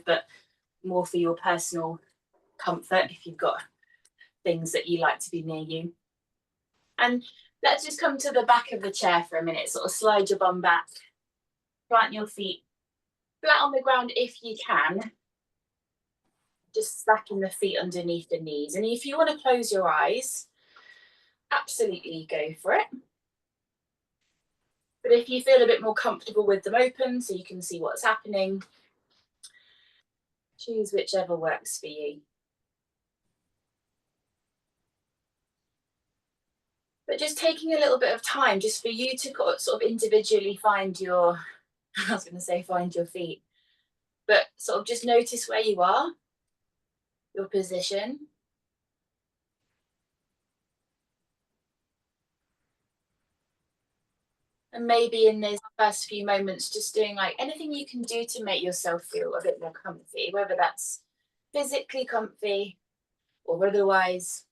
but more for your personal comfort if you've got things that you like to be near you. And let's just come to the back of the chair for a minute, sort of slide your bum back, plant your feet flat on the ground if you can, just stacking the feet underneath the knees. And if you want to close your eyes, absolutely go for it. But if you feel a bit more comfortable with them open so you can see what's happening, choose whichever works for you. But just taking a little bit of time just for you to sort of individually find your, I was going to say find your feet, but sort of just notice where you are, your position. And maybe in those first few moments, just doing like anything you can do to make yourself feel a bit more comfy, whether that's physically comfy or otherwise.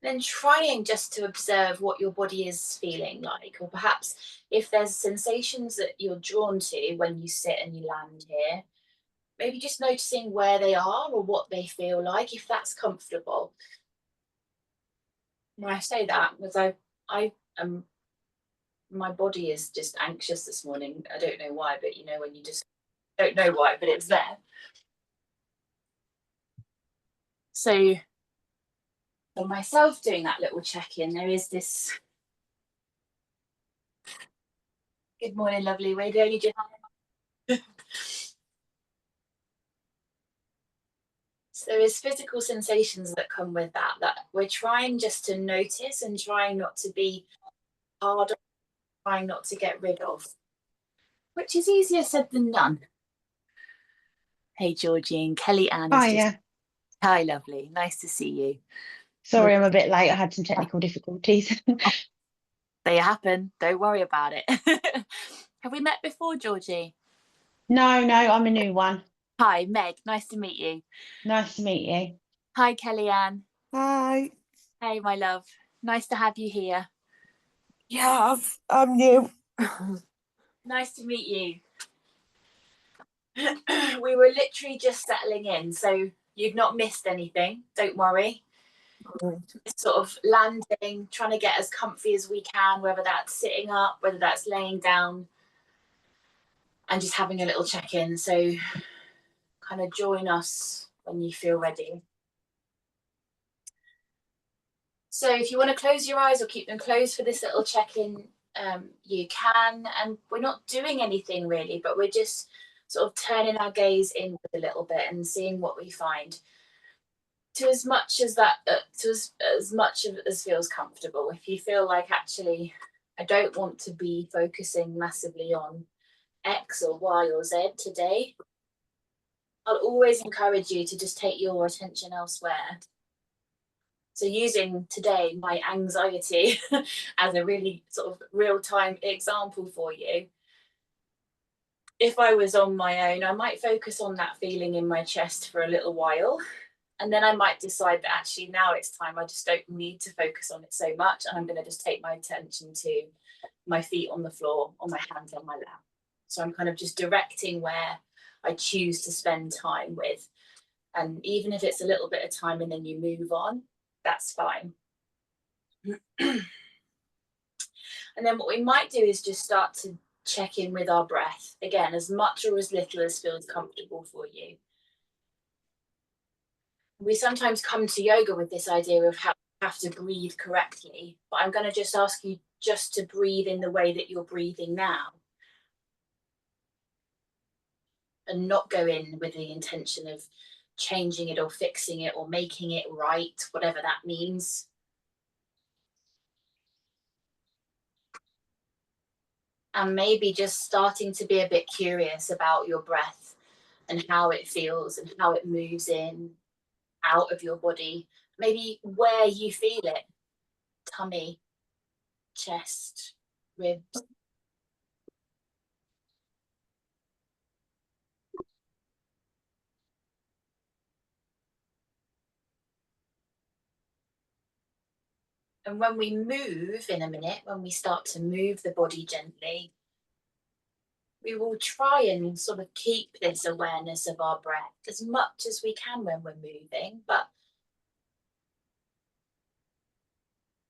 Then trying just to observe what your body is feeling like, or perhaps if there's sensations that you're drawn to when you sit and you land here, maybe just noticing where they are or what they feel like, if that's comfortable. When I say that, because I am, my body is just anxious this morning. I don't know why, but you know, when you just don't know why, but it's there. So for myself doing that little check-in, there is this, good morning, lovely, we're only just so there is physical sensations that come with that we're trying just to notice and trying not to be hard, trying not to get rid of, which is easier said than done. Hey Georgie, and Kelly Ann is just... Hi lovely, nice to see you. Sorry, I'm a bit late. I had some technical difficulties. They happen, don't worry about it. Have we met before, Georgie? No, I'm a new one. Hi, Meg, nice to meet you. Nice to meet you. Hi, Kelly Ann. Hi. Hey, my love. Nice to have you here. Yeah, I'm new. Nice to meet you. We were literally just settling in, so you've not missed anything. Don't worry. Just sort of landing, trying to get as comfy as we can, whether that's sitting up, whether that's laying down, and just having a little check-in. So kind of join us when you feel ready. So if you want to close your eyes or keep them closed for this little check-in, you can. And we're not doing anything really, but we're just sort of turning our gaze inward a little bit and seeing what we find. To as much as that, as much as feels comfortable. If you feel like actually, I don't want to be focusing massively on X or Y or Z today, I'll always encourage you to just take your attention elsewhere. So using today my anxiety as a really sort of real-time example for you, if I was on my own, I might focus on that feeling in my chest for a little while. And then I might decide that actually now it's time, I just don't need to focus on it so much. And I'm going to just take my attention to my feet on the floor or my hands on my lap. So I'm kind of just directing where I choose to spend time with. And even if it's a little bit of time and then you move on, that's fine. And then what we might do is just start to check in with our breath. Again, as much or as little as feels comfortable for you. We sometimes come to yoga with this idea of how you have to breathe correctly, but I'm going to just ask you just to breathe in the way that you're breathing now. And not go in with the intention of changing it or fixing it or making it right, whatever that means. And maybe just starting to be a bit curious about your breath and how it feels and how it moves in, out of your body. Maybe where you feel it, tummy, chest, ribs. And when we move in a minute, when we start to move the body gently, we will try and sort of keep this awareness of our breath as much as we can when we're moving, but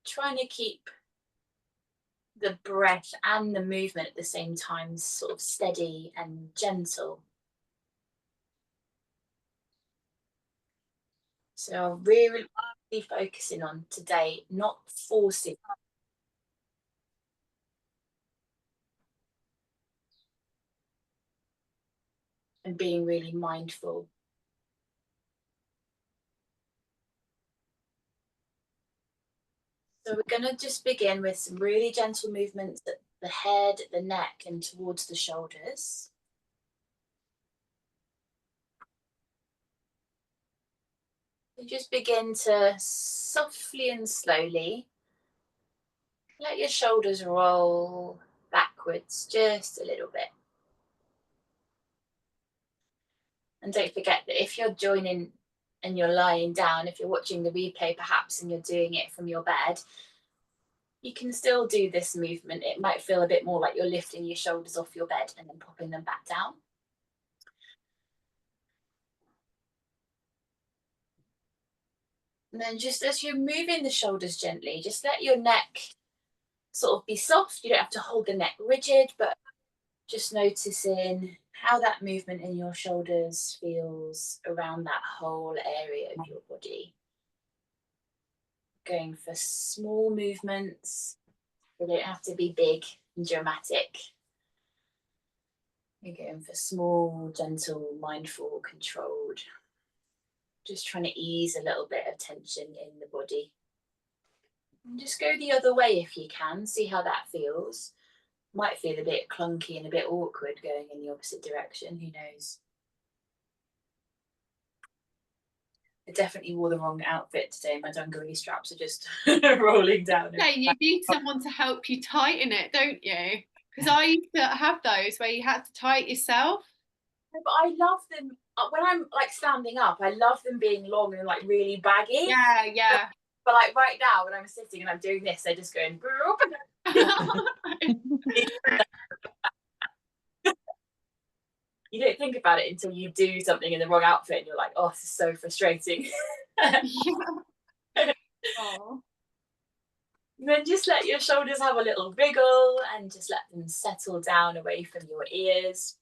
trying to keep the breath and the movement at the same time sort of steady and gentle. So really focusing on today, not forcing. And being really mindful. So we're going to just begin with some really gentle movements at the head, the neck, and towards the shoulders. So just begin to softly and slowly let your shoulders roll backwards just a little bit. And don't forget that if you're joining and you're lying down, if you're watching the replay perhaps and you're doing it from your bed, you can still do this movement. It might feel a bit more like you're lifting your shoulders off your bed and then popping them back down. And then just as you're moving the shoulders gently, just let your neck sort of be soft. You don't have to hold the neck rigid, but just noticing how that movement in your shoulders feels around that whole area of your body. Going for small movements. They don't have to be big and dramatic. You're going for small, gentle, mindful, controlled. Just trying to ease a little bit of tension in the body. And just go the other way if you can, see how that feels. Might feel a bit clunky and a bit awkward going in the opposite direction, who knows. I definitely wore the wrong outfit today. My dungaree straps are just rolling down. Yeah, you need someone to help you tighten it, don't you? Because I used to have those where you had to tie it yourself. But I love them when I'm like standing up. I love them being long and like really baggy. Yeah, yeah. But like right now, when I'm sitting and I'm doing this, they're just going. You don't think about it until you do something in the wrong outfit, and you're like, "Oh, this is so frustrating." Oh. And then just let your shoulders have a little wriggle and just let them settle down away from your ears.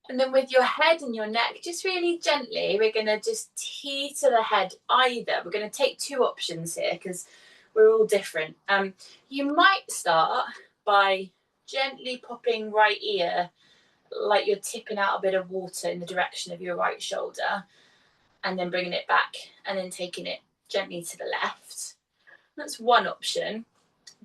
And then with your head and your neck, just really gently, we're going to just teeter the head either. We're going to take two options here because we're all different. You might start by gently popping right ear, like you're tipping out a bit of water in the direction of your right shoulder, and then bringing it back and then taking it gently to the left. That's one option.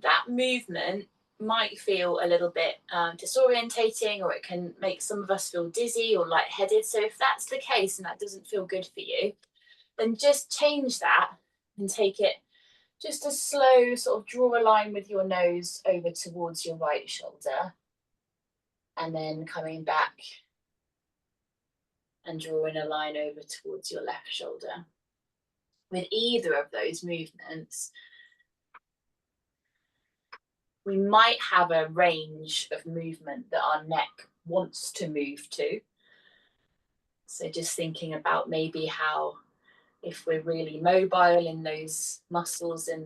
That movement might feel a little bit disorientating, or it can make some of us feel dizzy or lightheaded. So if that's the case and that doesn't feel good for you, then just change that and take it just a slow sort of draw a line with your nose over towards your right shoulder, and then coming back and drawing a line over towards your left shoulder. With either of those movements, we might have a range of movement that our neck wants to move to. So just thinking about maybe how, if we're really mobile in those muscles and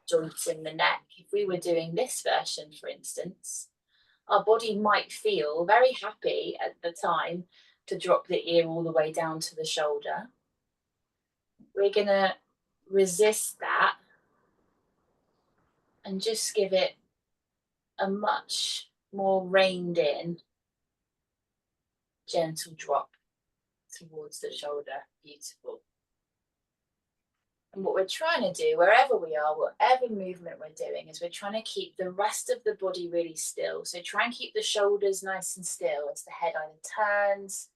joints in the neck, if we were doing this version, for instance, our body might feel very happy at the time to drop the ear all the way down to the shoulder. We're going to resist that and just give it a much more reined in, gentle drop towards the shoulder. Beautiful. And what we're trying to do, wherever we are, whatever movement we're doing, is we're trying to keep the rest of the body really still. So try and keep the shoulders nice and still as the head either turns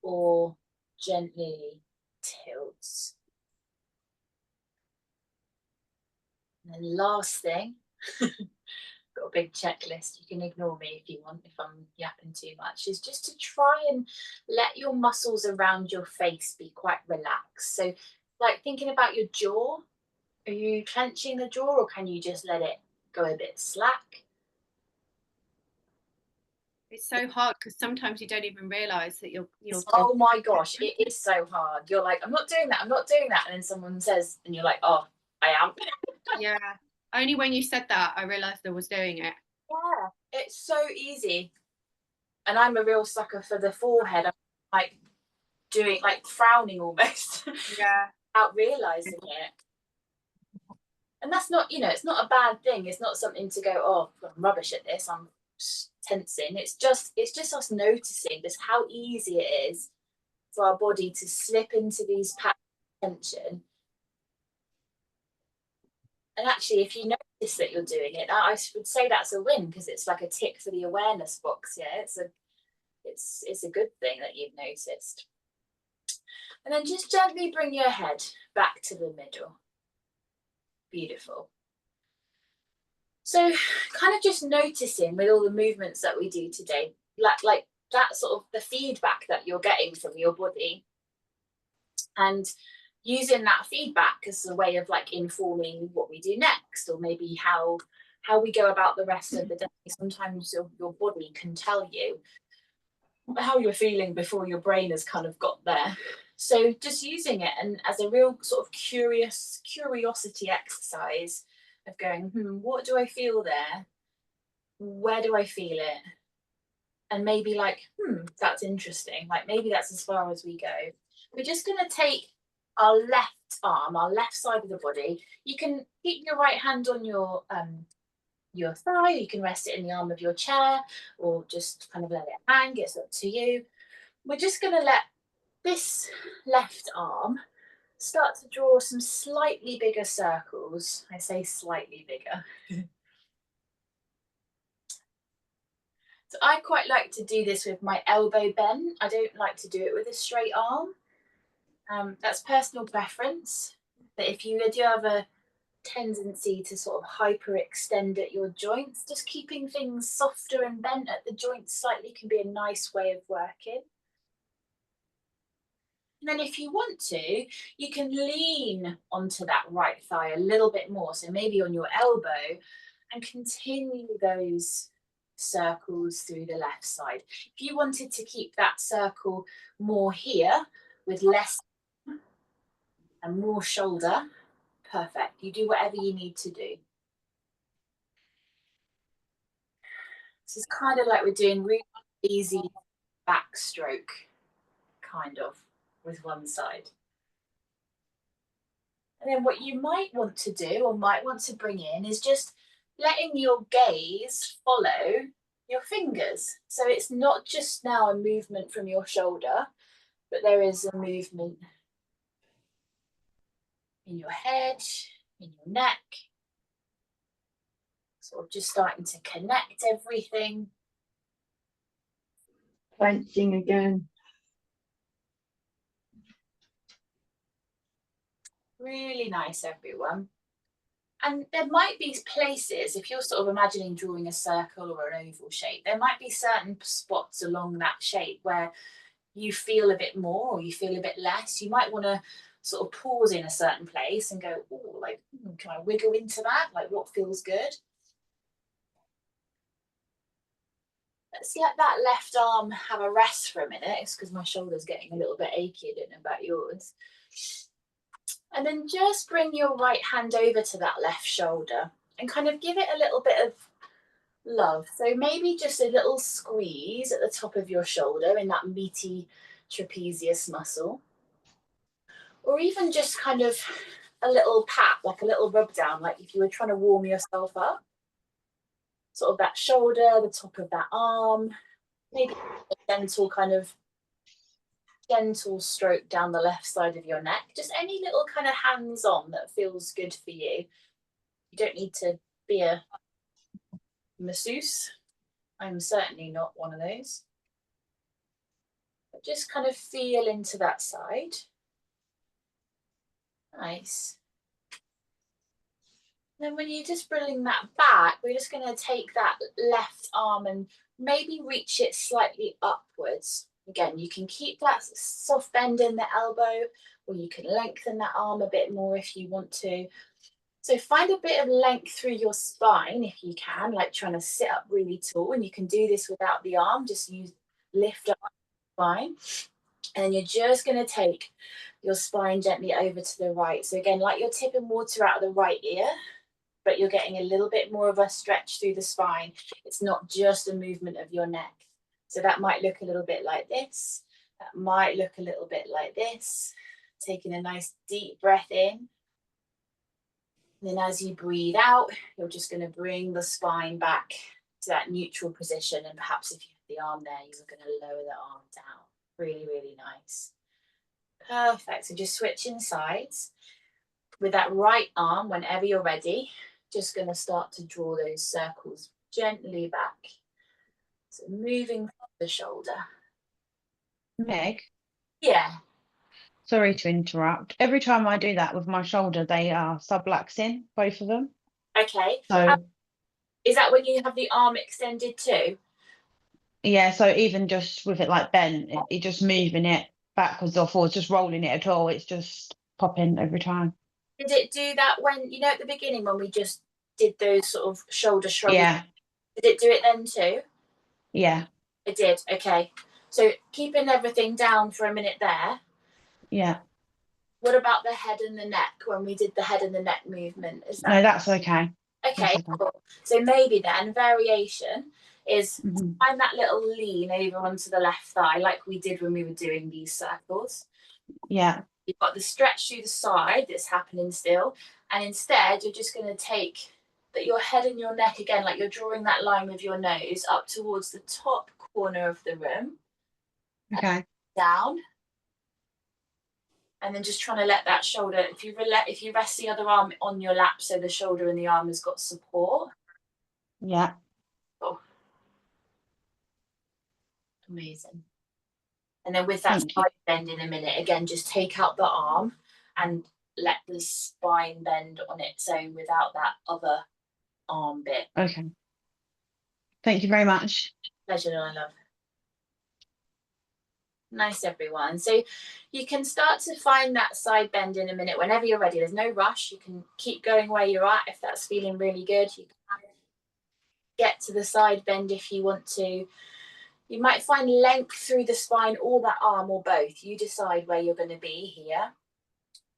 or gently tilts. And then last thing, got a big checklist, you can ignore me if you want, if I'm yapping too much, is just to try and let your muscles around your face be quite relaxed. So like thinking about your jaw, Are you clenching the jaw, or can you just let it go a bit slack? It's so hard because sometimes you don't even realise that you're Oh my gosh, it is so hard. You're like, I'm not doing that, I'm not doing that. And then someone says, and you're like, oh, I am. yeah. Only when you said that I realised I was doing it. Yeah, it's so easy. And I'm a real sucker for the forehead. I'm like doing, like frowning almost Yeah. without realising it. And that's not, you know, it's not a bad thing. It's not something to go, oh, I'm rubbish at this, I'm tensing. It's just us noticing just how easy it is for our body to slip into these patterns of tension. And actually, if you notice that you're doing it, I would say that's a win, because it's like a tick for the awareness box. Yeah, it's a good thing that you've noticed. And then just gently bring your head back to the middle. Beautiful. So kind of just noticing with all the movements that we do today, like that sort of the feedback that you're getting from your body, and using that feedback as a way of like informing what we do next, or maybe how we go about the rest of the day. Sometimes your body can tell you how you're feeling before your brain has kind of got there. So just using it and as a real sort of curiosity exercise of going, what do I feel there? Where do I feel it? And maybe like, that's interesting. Like maybe that's as far as we go. We're just going to take our left arm, our left side of the body. You can keep your right hand on your thigh. You can rest it in the arm of your chair, or just kind of let it hang. It's up to you. We're just going to let this left arm start to draw some slightly bigger circles. I say slightly bigger. So I quite like to do this with my elbow bent. I don't like to do it with a straight arm. That's personal preference. But if you do have a tendency to sort of hyperextend at your joints, just keeping things softer and bent at the joints slightly can be a nice way of working. And then if you want to, you can lean onto that right thigh a little bit more. So maybe on your elbow, and continue those circles through the left side. If you wanted to keep that circle more here with less and more shoulder, perfect. You do whatever you need to do. This is kind of like we're doing really easy backstroke, kind of, with one side. And then what you might want to do, or might want to bring in, is just letting your gaze follow your fingers. So it's not just now a movement from your shoulder, but there is a movement in your head, in your neck, sort of just starting to connect everything. Clenching again. Really nice, everyone. And there might be places, if you're sort of imagining drawing a circle or an oval shape, there might be certain spots along that shape where you feel a bit more or you feel a bit less. You might want to sort of pause in a certain place and go, oh, like, can I wiggle into that? Like, what feels good? Let's let that left arm have a rest for a minute. It's because my shoulder's getting a little bit achy. I don't know about yours. And then just bring your right hand over to that left shoulder and kind of give it a little bit of love. So maybe just a little squeeze at the top of your shoulder in that meaty trapezius muscle. Or even just kind of a little pat, like a little rub down, like if you were trying to warm yourself up. Sort of that shoulder, the top of that arm, maybe a gentle stroke down the left side of your neck. Just any little kind of hands-on that feels good for you. You don't need to be a masseuse. I'm certainly not one of those. But just kind of feel into that side. Nice. And then when you're just bringing that back, we're just going to take that left arm and maybe reach it slightly upwards. Again, you can keep that soft bend in the elbow, or you can lengthen that arm a bit more if you want to. So find a bit of length through your spine if you can, like trying to sit up really tall. And you can do this without the arm, just lift up the spine. And then you're just going to take your spine gently over to the right. So again, like you're tipping water out of the right ear, but you're getting a little bit more of a stretch through the spine. It's not just a movement of your neck. So that might look a little bit like this. That might look a little bit like this. Taking a nice deep breath in. And then as you breathe out, you're just going to bring the spine back to that neutral position. And perhaps if you have the arm there, you're going to lower the arm down. Really, really nice. Perfect. So just switching sides. With that right arm, whenever you're ready, just going to start to draw those circles gently back. So moving the shoulder. Meg, Yeah. sorry to interrupt. Every time I do that with my shoulder, they are subluxing, both of them. Okay. So Is that when you have the arm extended too? yeah, so even just with it like bent, it just moving it backwards or forwards, just rolling it at all, it's just popping every time. Did it do that when, you know, at the beginning when we just did those sort of shoulder shrugs? Yeah, Did it do it then too? yeah, It did. Okay. So keeping everything down for a minute there. yeah. What about the head and the neck when we did the head and the neck movement? Is that No, that's okay. okay? That's okay. Cool. So maybe then variation is Mhm. find that little lean over onto the left thigh like we did when we were doing these circles. Yeah, You've got the stretch through the side that's happening still, and instead you're just going to take that your head and your neck again, like you're drawing that line with your nose up towards the top corner of the room, okay. down, and then just trying to let that shoulder. If you rest the other arm on your lap, so the shoulder and the arm has got support. Yeah, Oh, amazing. And then with that Thank you. side bend in a minute, again, just take out the arm and let the spine bend on its own without that other arm bit. okay. Thank you very much. Pleasure, I love. Nice, everyone. So you can start to find that side bend in a minute whenever you're ready. There's no rush. You can keep going where you're at if that's feeling really good. You can get to the side bend if you want to. You might find length through the spine or that arm or both. You decide where you're going to be here.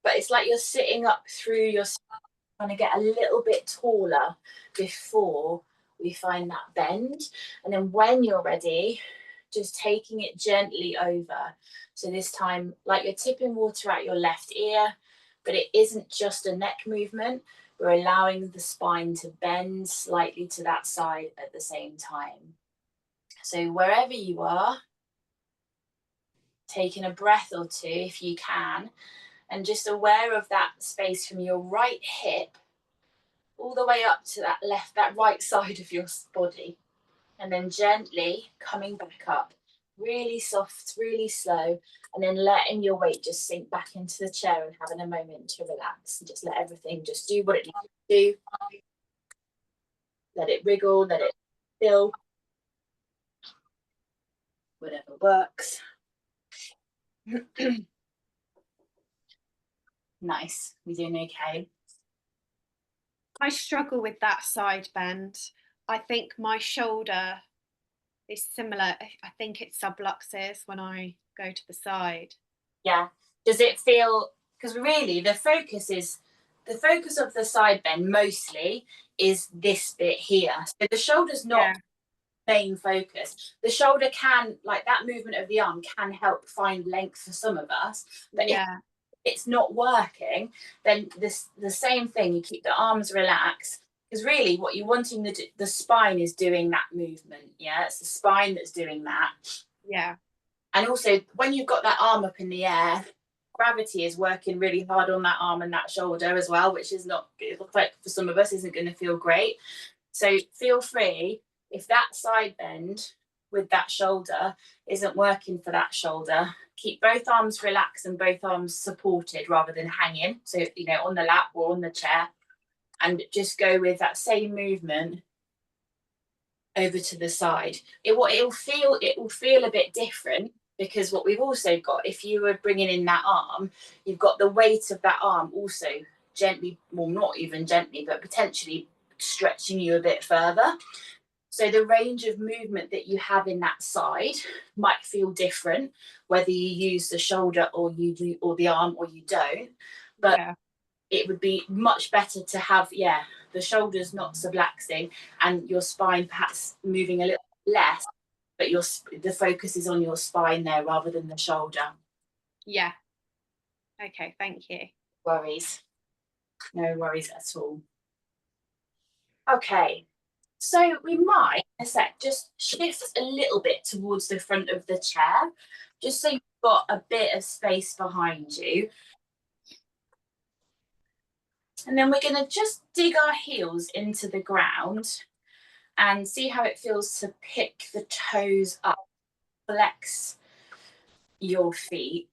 But it's like you're sitting up through your spine, trying to get a little bit taller before we find that bend. And then when you're ready, just taking it gently over. So this time, like you're tipping water out your left ear, but it isn't just a neck movement. We're allowing the spine to bend slightly to that side at the same time. So wherever you are, taking a breath or two if you can, and just aware of that space from your right hip all the way up to that right side of your body. And then gently coming back up, really soft, really slow, and then letting your weight just sink back into the chair and having a moment to relax and just let everything just do what it needs to do. Let it wriggle, let it fill, whatever works. Nice. We're doing okay. I struggle with that side bend. I think my shoulder is similar. I think it subluxes when I go to the side. Yeah. Does it feel, because really the focus of the side bend mostly is this bit here. So the shoulder's not main focus. The shoulder can, like that movement of the arm can help find length for some of us, but if it's not working, then the same thing, you keep the arms relaxed, because really what you're wanting the spine is doing that movement. Yeah, it's the spine that's doing that. Yeah. And also when you've got that arm up in the air, gravity is working really hard on that arm and that shoulder as well, which is not, it looks like for some of us isn't going to feel great. So feel free, if that side bend with that shoulder isn't working for that shoulder, keep both arms relaxed and both arms supported rather than hanging. So, you know, on the lap or on the chair, and just go with that same movement over to the side. It will feel a bit different, because what we've also got, if you were bringing in that arm, you've got the weight of that arm also gently, well, not even gently, but potentially stretching you a bit further. So the range of movement that you have in that side might feel different, whether you use the shoulder or you do, or the arm, or you don't. But Yeah. it would be much better to have, the shoulders not subluxing and your spine perhaps moving a little less, but the focus is on your spine there rather than the shoulder. Yeah. Okay, thank you. Worries. No worries at all. Okay, so we might, in a sec, just shift a little bit towards the front of the chair, just so you've got a bit of space behind you. And then we're going to just dig our heels into the ground and see how it feels to pick the toes up, flex your feet.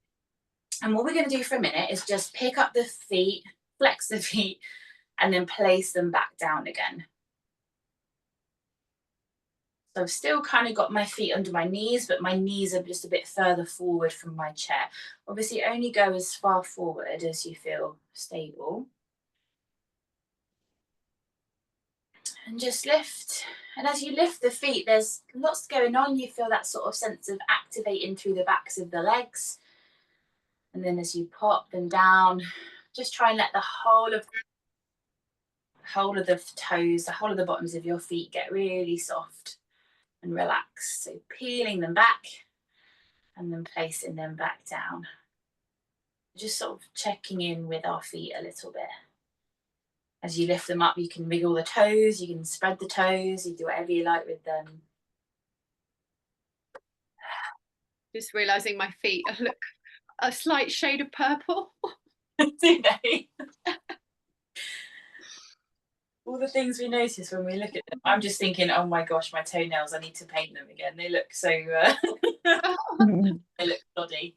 And what we're going to do for a minute is just pick up the feet, flex the feet, and then place them back down again. So I've still kind of got my feet under my knees, but my knees are just a bit further forward from my chair. Obviously, only go as far forward as you feel stable. And just lift. And as you lift the feet, there's lots going on. You feel that sort of sense of activating through the backs of the legs. And then as you pop them down, just try and let the whole of the toes, the whole of the bottoms of your feet get really soft and relaxed. So peeling them back and then placing them back down. Just sort of checking in with our feet a little bit. As you lift them up, you can wiggle the toes, you can spread the toes, you do whatever you like with them. Just realizing my feet look a slight shade of purple. Do they? All the things we notice when we look at them. I'm just thinking, oh my gosh, my toenails, I need to paint them again. They look so, they look shoddy.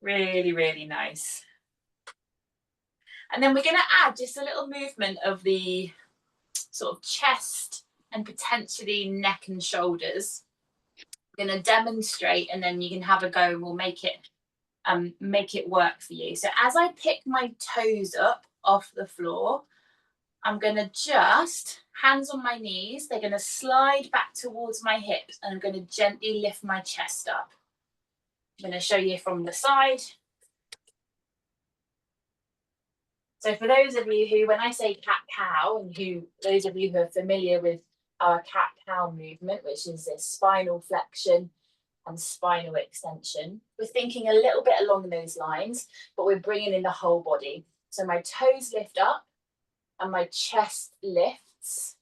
Really, really nice. And then we're going to add just a little movement of the sort of chest and potentially neck and shoulders. I'm going to demonstrate and then you can have a go and we'll make it work for you. So as I pick my toes up off the floor, I'm going to just, hands on my knees, they're going to slide back towards my hips and I'm going to gently lift my chest up. I'm going to show you from the side. So for those of you who, when I say cat-cow, and those of you who are familiar with our cat-cow movement, which is this spinal flexion and spinal extension, we're thinking a little bit along those lines, but we're bringing in the whole body. So my toes lift up and my chest lifts.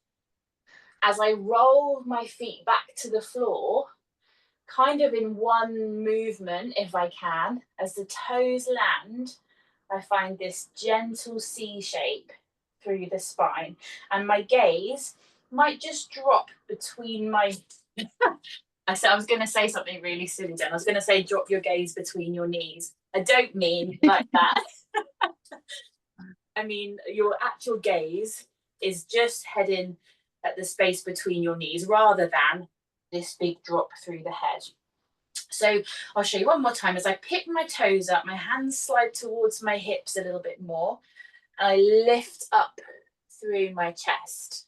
As I roll my feet back to the floor, kind of in one movement, if I can, as the toes land, I find this gentle C shape through the spine. And my gaze might just drop between my... I was going to say something really silly then. I was going to say drop your gaze between your knees. I don't mean like that. I mean, your actual gaze is just heading at the space between your knees rather than this big drop through the head. So I'll show you one more time. As I pick my toes up, my hands slide towards my hips a little bit more. And I lift up through my chest.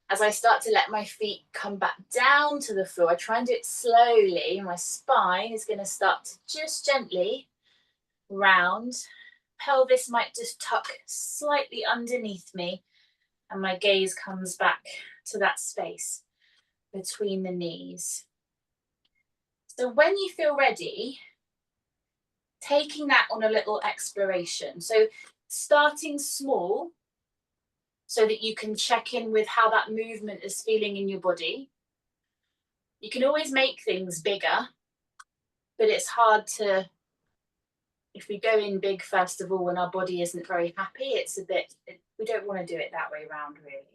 As I start to let my feet come back down to the floor, I try and do it slowly. My spine is going to start to just gently round. Pelvis might just tuck slightly underneath me. And my gaze comes back to that space between the knees. So when you feel ready, taking that on a little exploration. So starting small so that you can check in with how that movement is feeling in your body. You can always make things bigger, but it's hard to, if we go in big first of all when our body isn't very happy, it's a bit, we don't want to do it that way around really.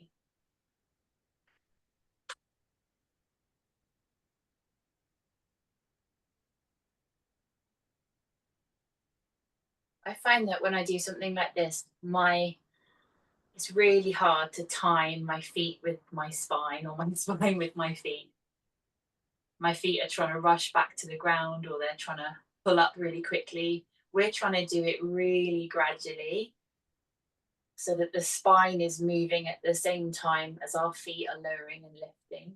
I find that when I do something like this, it's really hard to time my feet with my spine or my spine with my feet. My feet are trying to rush back to the ground or they're trying to pull up really quickly. we're trying to do it really gradually so that the spine is moving at the same time as our feet are lowering and lifting.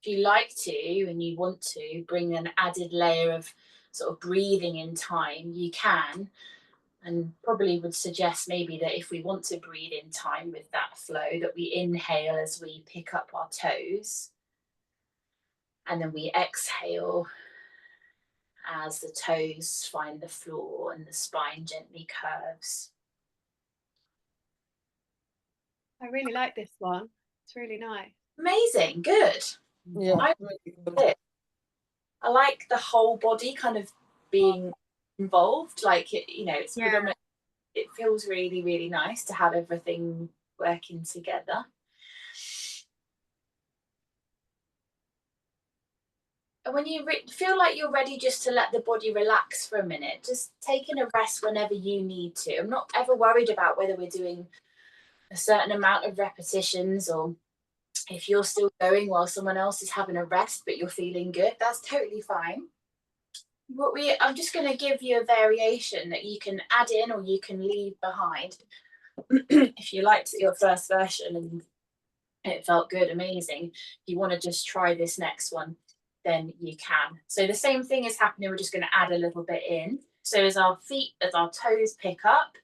If you like to and you want to bring an added layer of sort of breathing in time, you can, and probably would suggest maybe that if we want to breathe in time with that flow, that we inhale as we pick up our toes, and then we exhale as the toes find the floor and the spine gently curves. I really like this one. It's really nice. Amazing, good. Yeah. I Really good. I like the whole body kind of being involved. Like it, you know, it's Yeah. predominant. It feels really, really nice to have everything working together. And when you feel like you're ready just to let the body relax for a minute, just taking a rest whenever you need to. I'm not ever worried about whether we're doing a certain amount of repetitions or if you're still going while someone else is having a rest but you're feeling good, that's totally fine. I'm just going to give you a variation that you can add in or you can leave behind. If you liked your first version and it felt good, amazing. If you want to just try this next one, then you can. So the same thing is happening. We're just going to add a little bit in. So as our toes pick up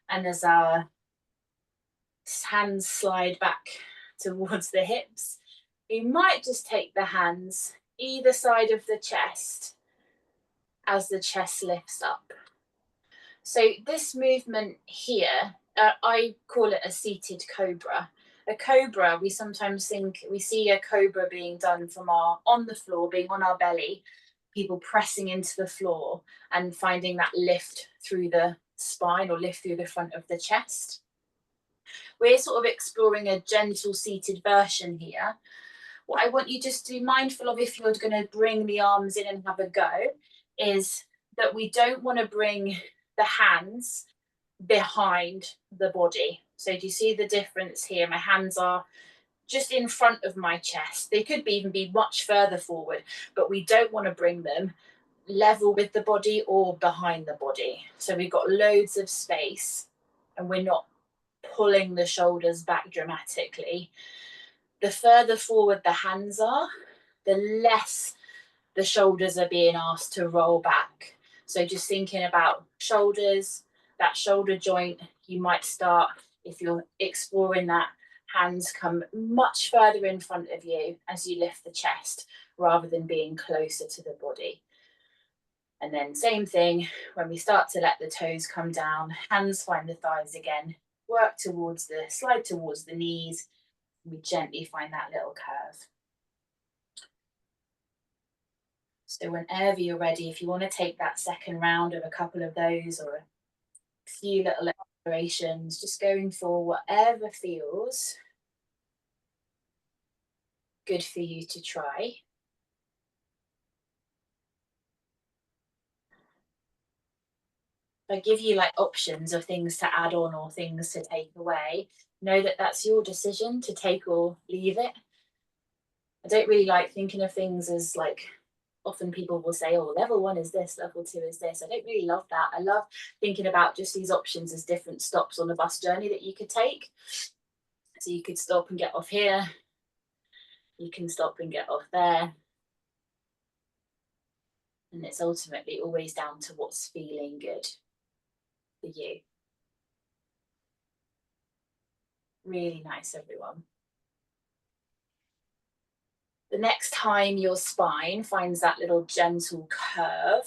and as our hands slide back towards the hips, we might just take the hands either side of the chest as the chest lifts up. So this movement here, I call it a seated cobra. A cobra, we sometimes think, we see a cobra being done from on the floor, being on our belly, people pressing into the floor and finding that lift through the spine or lift through the front of the chest. We're sort of exploring a gentle seated version here. What I want you just to be mindful of if you're going to bring the arms in and have a go is that we don't want to bring the hands behind the body. So do you see the difference here? My hands are just in front of my chest. They could even be much further forward, but we don't want to bring them level with the body or behind the body. So we've got loads of space and we're not pulling the shoulders back dramatically. The further forward the hands are, the less the shoulders are being asked to roll back. So just thinking about shoulders, that shoulder joint, you might start, if you're exploring that, hands come much further in front of you as you lift the chest rather than being closer to the body. And then same thing, when we start to let the toes come down, hands find the thighs again, slide towards the knees, we gently find that little curve. So whenever you're ready, if you want to take that second round of a couple of those or a few little explorations, just going for whatever feels good for you to try. If I give you like options of things to add on or things to take away, know that that's your decision to take or leave it. I don't really like thinking of things as like, often people will say, oh, level 1 is this, level 2 is this. I don't really love that. I love thinking about just these options as different stops on the bus journey that you could take. So you could stop and get off here. You can stop and get off there. And it's ultimately always down to what's feeling good for you. Really nice, everyone. The next time your spine finds that little gentle curve,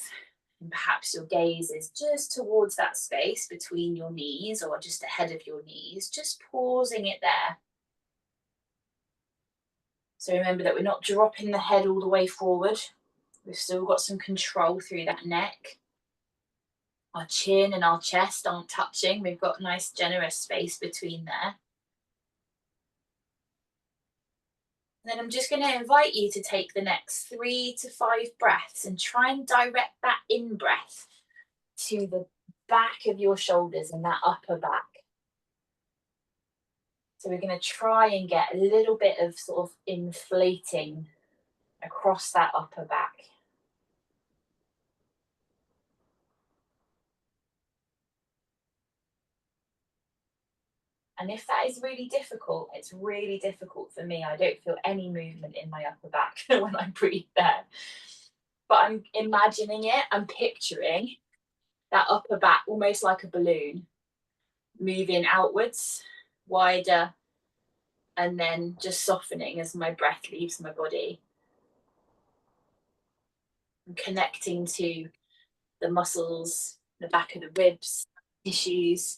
and perhaps your gaze is just towards that space between your knees or just ahead of your knees, just pausing it there. So remember that we're not dropping the head all the way forward. We've still got some control through that neck. Our chin and our chest aren't touching. We've got nice generous space between there. And then I'm just going to invite you to take the next 3 to 5 breaths and try and direct that in-breath to the back of your shoulders and that upper back. So we're going to try and get a little bit of sort of inflating across that upper back. And if that is really difficult, it's really difficult for me. I don't feel any movement in my upper back when I breathe there. But I'm imagining it, I'm picturing that upper back almost like a balloon, moving outwards, wider, and then just softening as my breath leaves my body. I'm connecting to the muscles, the back of the ribs, tissues,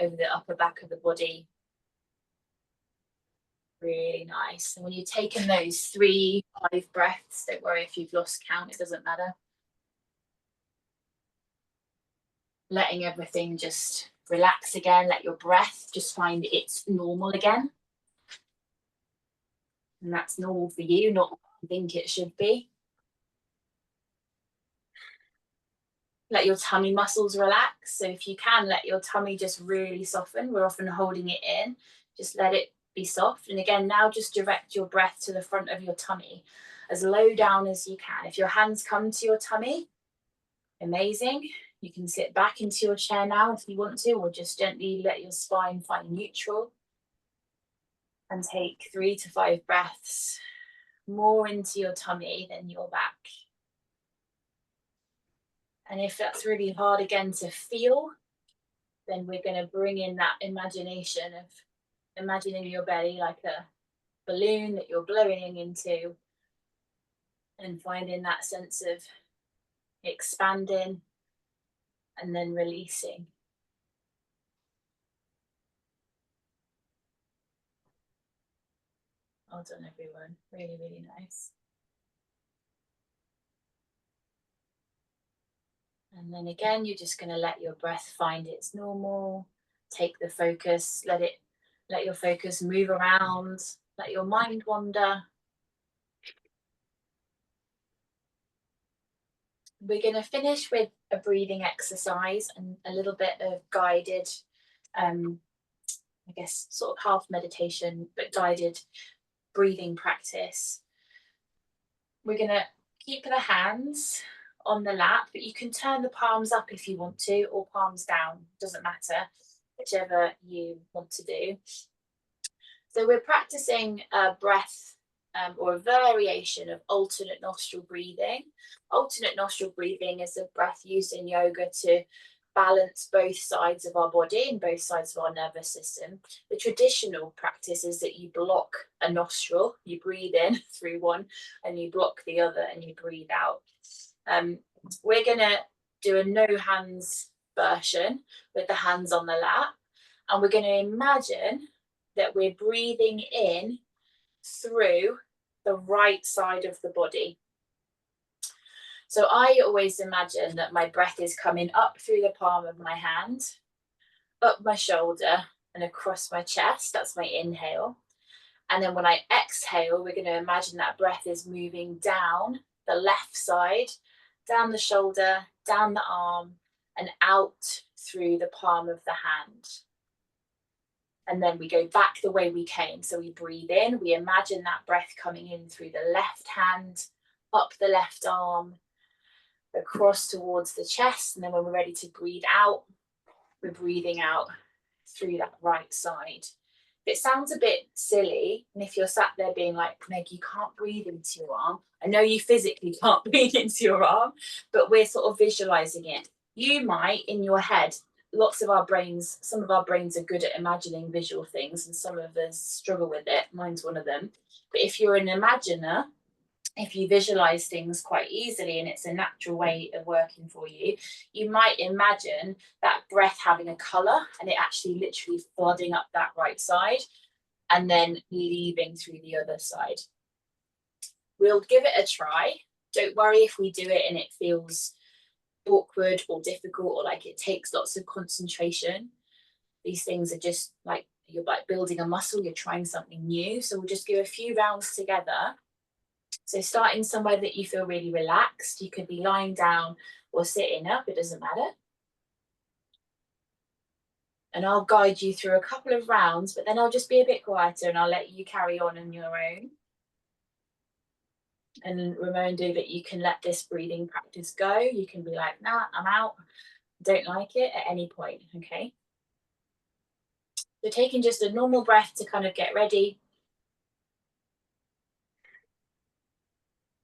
over the upper back of the body. Really nice. And when you've taken those 3, 5 breaths, don't worry if you've lost count, it doesn't matter. Letting everything just relax again, let your breath just find it's normal again. And that's normal for you, not what you think it should be. Let your tummy muscles relax. So if you can, let your tummy just really soften. We're often holding it in. Just let it be soft. And again, now just direct your breath to the front of your tummy, as low down as you can. If your hands come to your tummy, amazing. You can sit back into your chair now if you want to, or just gently let your spine find neutral. And take 3 to 5 breaths more into your tummy than your back. And if that's really hard again to feel, then we're going to bring in that imagination of imagining your belly like a balloon that you're blowing into, and finding that sense of expanding and then releasing. Well done, everyone. Really, really nice. And then again, you're just going to let your breath find its normal. Take the focus, let your focus move around, let your mind wander. We're going to finish with a breathing exercise and a little bit of guided, I guess, sort of half meditation, but guided breathing practice. We're going to keep the hands on the lap, but you can turn the palms up if you want to, or palms down, doesn't matter, whichever you want to do. So we're practicing a breath or a variation of alternate nostril breathing. Alternate nostril breathing is a breath used in yoga to balance both sides of our body and both sides of our nervous system. The traditional practice is that you block a nostril, you breathe in through one, and you block the other and you breathe out. We're going to do a no hands version with the hands on the lap, and we're going to imagine that we're breathing in through the right side of the body. So I always imagine that my breath is coming up through the palm of my hand, up my shoulder and across my chest. That's my inhale. And then when I exhale, we're going to imagine that breath is moving down the left side, down the shoulder, down the arm, and out through the palm of the hand. And then we go back the way we came. So we breathe in, we imagine that breath coming in through the left hand, up the left arm, across towards the chest. And then when we're ready to breathe out, we're breathing out through that right side. If it sounds a bit silly, and if you're sat there being like, Meg, you can't breathe into your arm. I know you physically can't breathe into your arm, but we're sort of visualizing it. You might, in your head, some of our brains are good at imagining visual things, and some of us struggle with it. Mine's one of them. But if you're an imaginer, if you visualize things quite easily and it's a natural way of working for you, you might imagine that breath having a color and it actually literally flooding up that right side and then leaving through the other side. We'll give it a try. Don't worry if we do it and it feels awkward or difficult or like it takes lots of concentration. These things are just like, you're like building a muscle, you're trying something new. So we'll just do a few rounds together. So starting somewhere that you feel really relaxed. You could be lying down or sitting up, it doesn't matter. And I'll guide you through a couple of rounds, but then I'll just be a bit quieter and I'll let you carry on your own. And reminder that you can let this breathing practice go. You can be like, nah, I'm out. Don't like it at any point, okay? So taking just a normal breath to kind of get ready.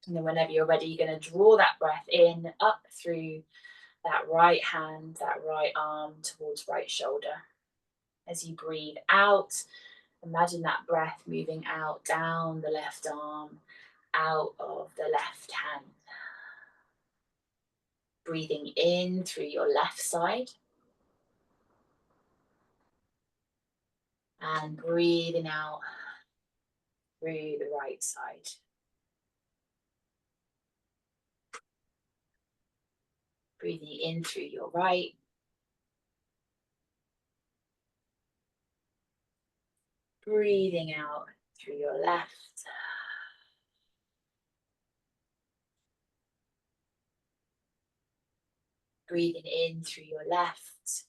And then whenever you're ready, you're going to draw that breath in, up through that right hand, that right arm towards right shoulder. As you breathe out, imagine that breath moving out, down the left arm, out of the left hand. Breathing in through your left side. And breathing out through the right side. Breathing in through your right. Breathing out through your left. Breathing in through your left.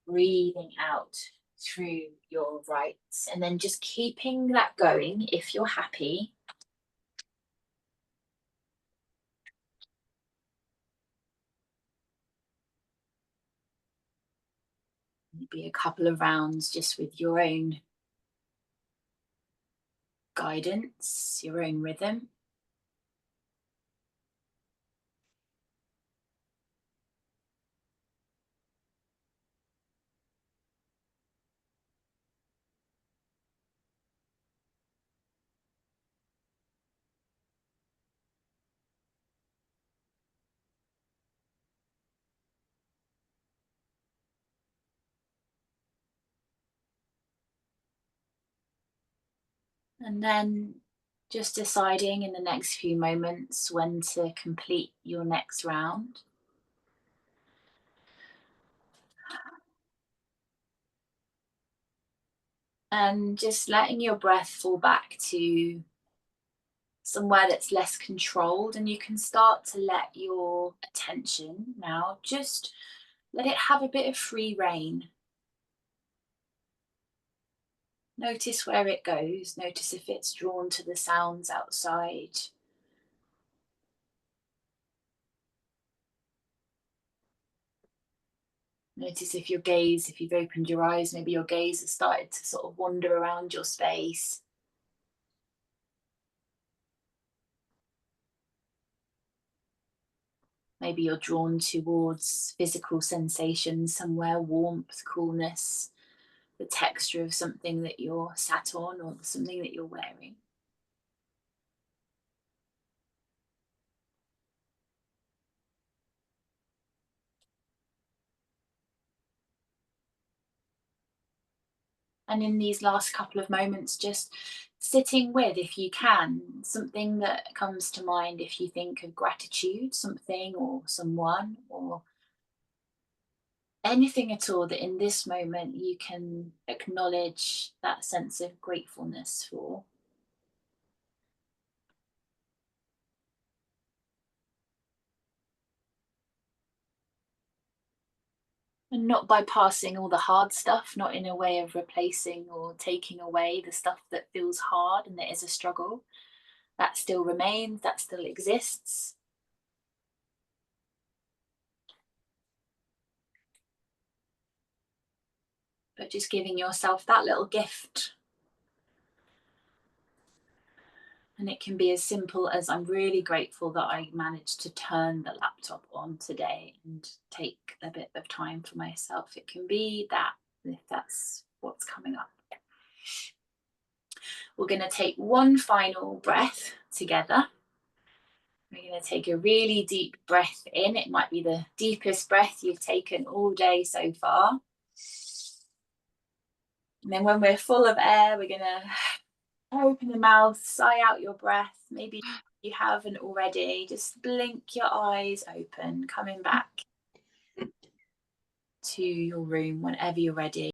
Breathing out through your right. And then just keeping that going if you're happy. Maybe a couple of rounds just with your own guidance, your own rhythm. And then just deciding in the next few moments when to complete your next round. And just letting your breath fall back to somewhere that's less controlled, and you can start to let your attention now just let it have a bit of free rein. Notice where it goes. Notice if it's drawn to the sounds outside. Notice if your gaze, if you've opened your eyes, maybe your gaze has started to sort of wander around your space. Maybe you're drawn towards physical sensations somewhere, warmth, coolness, the texture of something that you're sat on or something that you're wearing. And in these last couple of moments, just sitting with, if you can, something that comes to mind if you think of gratitude, something or someone or anything at all that in this moment you can acknowledge that sense of gratefulness for. And not bypassing all the hard stuff, not in a way of replacing or taking away the stuff that feels hard and that is a struggle. That still remains, that still exists. But just giving yourself that little gift. And it can be as simple as, I'm really grateful that I managed to turn the laptop on today and take a bit of time for myself. It can be that, if that's what's coming up. We're going to take one final breath together. We're going to take a really deep breath in. It might be the deepest breath you've taken all day so far. And then when we're full of air, we're going to open the mouth, sigh out your breath. Maybe you haven't already. Just blink your eyes open, coming back to your room whenever you're ready.